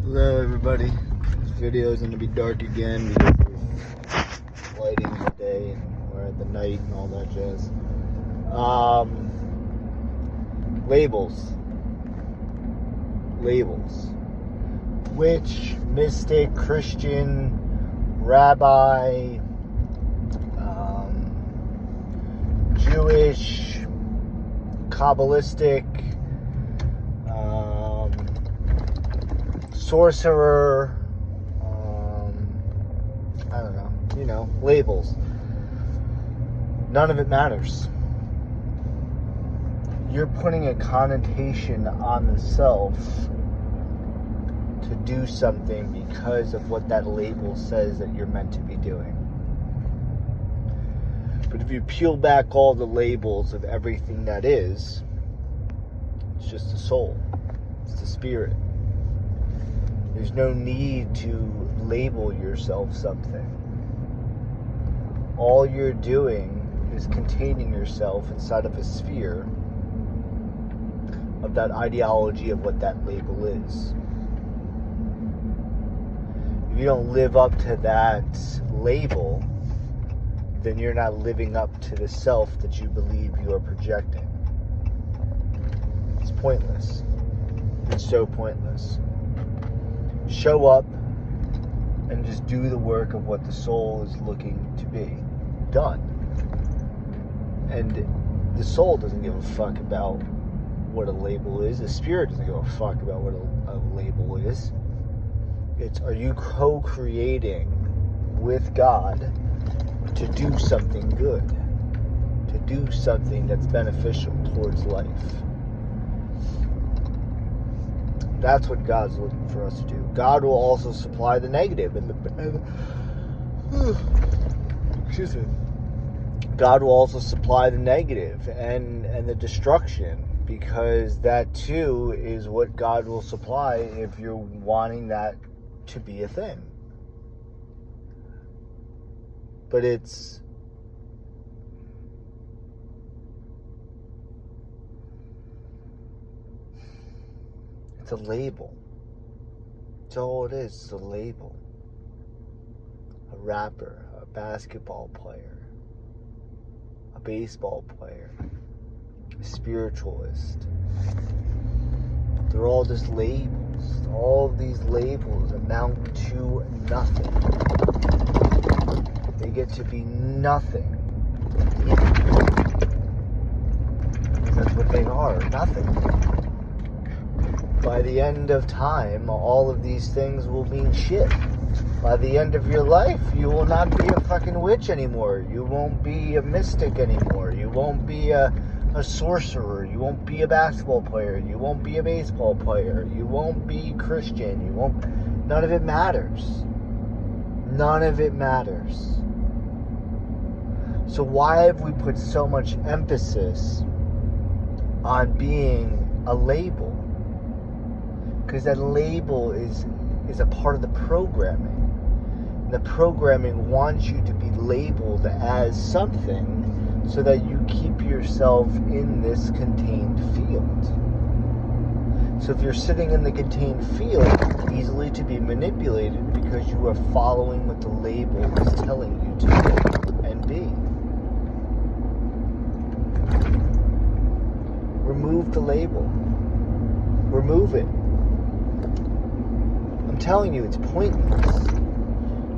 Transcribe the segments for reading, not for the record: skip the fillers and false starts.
Hello everybody. This video is going to be dark again because of lighting in the day or at the night and all that jazz. Labels. Which mystic, Christian, rabbi, Jewish, Kabbalistic, sorcerer, I don't know, labels. None of it matters. You're putting a connotation on the self to do something because of what that label says that you're meant to be doing. But if you peel back all the labels of everything that is, it's just the soul. It's the spirit. There's no need to label yourself something. All you're doing is containing yourself inside of a sphere of that ideology of what that label is. If you don't live up to that label, then you're not living up to the self that you believe you are projecting. It's pointless. It's so pointless. Show up and just do the work of what the soul is looking to be done. And the soul doesn't give a fuck about what a label is. The spirit doesn't give a fuck about what a label is. It's, are you co-creating with God to do something good, to do something that's beneficial towards life? That's what God's looking for us to do. God will also supply the negative excuse me. God will also supply the negative and the destruction, because that too is what God will supply if you're wanting that to be a thing. But it's a label. It's all it is. It's a label. A rapper, a basketball player, a baseball player, a spiritualist. They're all just labels. All of these labels amount to nothing. They get to be nothing. That's what they are. Nothing. By the end of time, all of these things will mean shit. By the end of your life, you will not be a fucking witch anymore. You won't be a mystic anymore. You won't be a sorcerer. You won't be a basketball player. You won't be a baseball player. You won't be Christian. None of it matters. None of it matters. So why have we put so much emphasis on being a label? Because that label is a part of the programming. And the programming wants you to be labeled as something so that you keep yourself in this contained field. So if you're sitting in the contained field, it's easily to be manipulated because you are following what the label is telling you to do and be. Remove the label. Remove it. I'm telling you, it's pointless.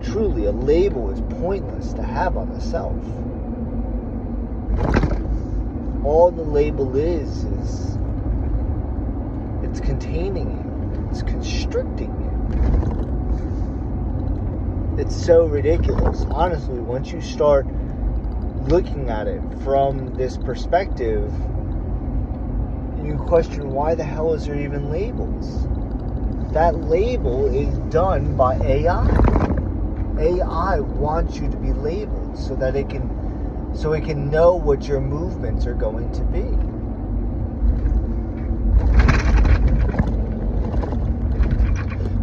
Truly, a label is pointless to have on the self. All the label is it's containing you. It's constricting you. It's so ridiculous. Honestly, once you start looking at it from this perspective, you question, why the hell is there even labels? That label is done by AI. AI wants you to be labeled so that it can know what your movements are going to be.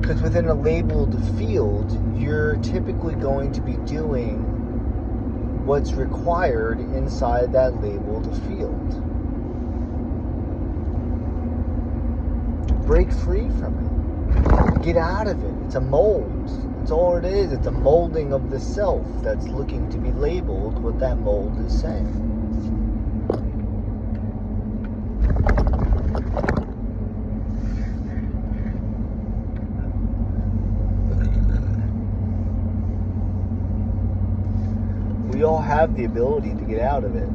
Because within a labeled field, you're typically going to be doing what's required inside that labeled field. Break free from it. Get out of it. It's a mold. That's all it is. It's a molding of the self that's looking to be labeled what that mold is saying. We all have the ability to get out of it.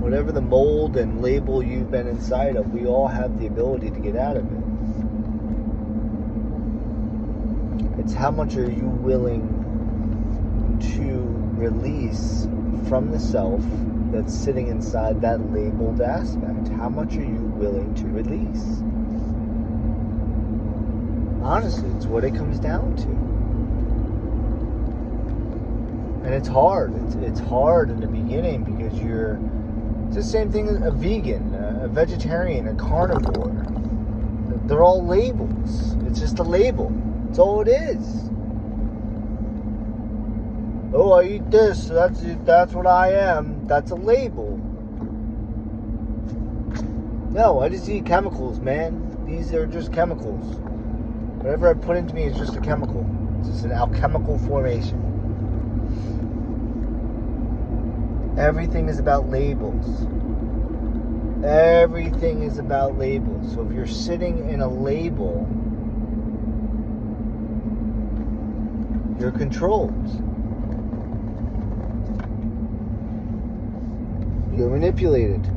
Whatever the mold and label you've been inside of, we all have the ability to get out of it. It's how much are you willing to release from the self that's sitting inside that labeled aspect. How much are you willing to release? Honestly, it's what it comes down to. And it's hard. It's hard in the beginning because it's the same thing as a vegan, a vegetarian, a carnivore. They're all labels. It's just a label. That's all it is. Oh, I eat this. That's what I am. That's a label. No, I just eat chemicals, man. These are just chemicals. Whatever I put into me is just a chemical. It's just an alchemical formation. Everything is about labels. Everything is about labels. So if you're sitting in a label, you're controlled. You're manipulated.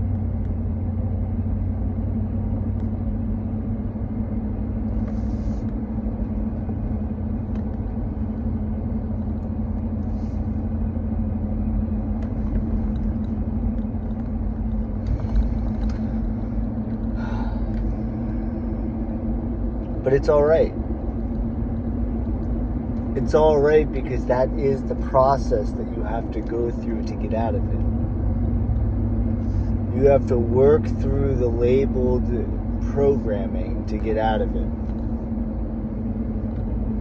But it's all right. It's all right because that is the process that you have to go through to get out of it. You have to work through the labeled programming to get out of it.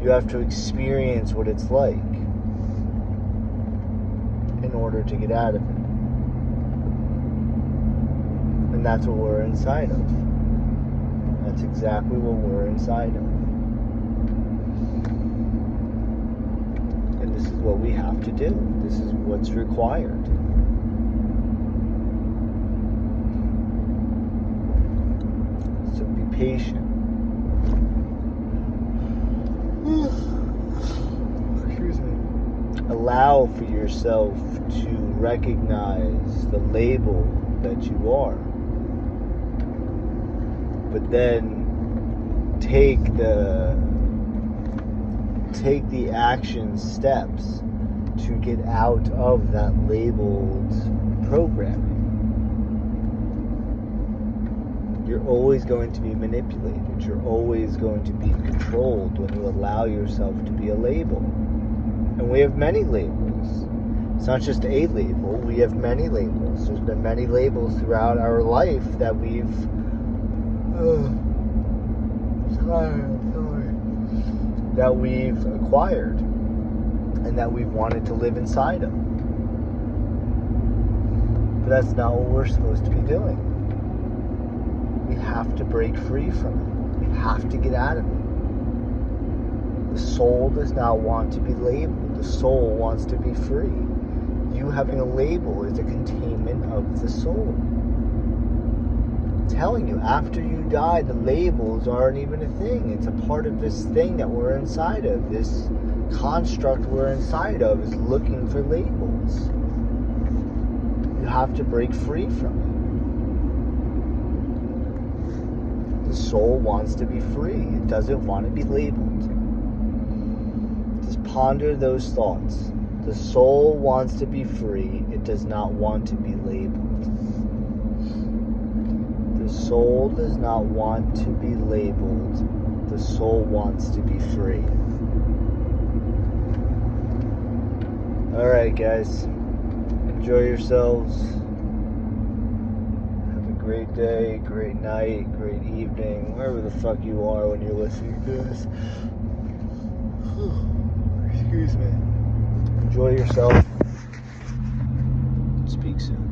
You have to experience what it's like in order to get out of it. And that's what we're inside of. That's exactly what we're inside of. And this is what we have to do. This is what's required. So be patient. Excuse me. Allow for yourself to recognize the label that you are. But then take the action steps to get out of that labeled programming. You're always going to be manipulated. You're always going to be controlled when you allow yourself to be a label. And we have many labels. It's not just a label. We have many labels. There's been many labels throughout our life that we've acquired and that we've wanted to live inside of. But that's not what we're supposed to be doing. We have to break free from it. We have to get out of it. The soul does not want to be labeled. The soul wants to be free. You having a label is a containment of the soul. I'm telling you, after you die, the labels aren't even a thing. It's a part of this thing that we're inside of. This construct we're inside of is looking for labels. You have to break free from it. The soul wants to be free. It doesn't want to be labeled. Just ponder those thoughts. The soul wants to be free. It does not want to be labeled. The soul does not want to be labeled. The soul wants to be free. Alright, guys. Enjoy yourselves. Have a great day, great night, great evening, wherever the fuck you are when you're listening to this. Excuse me. Enjoy yourself. Speak soon.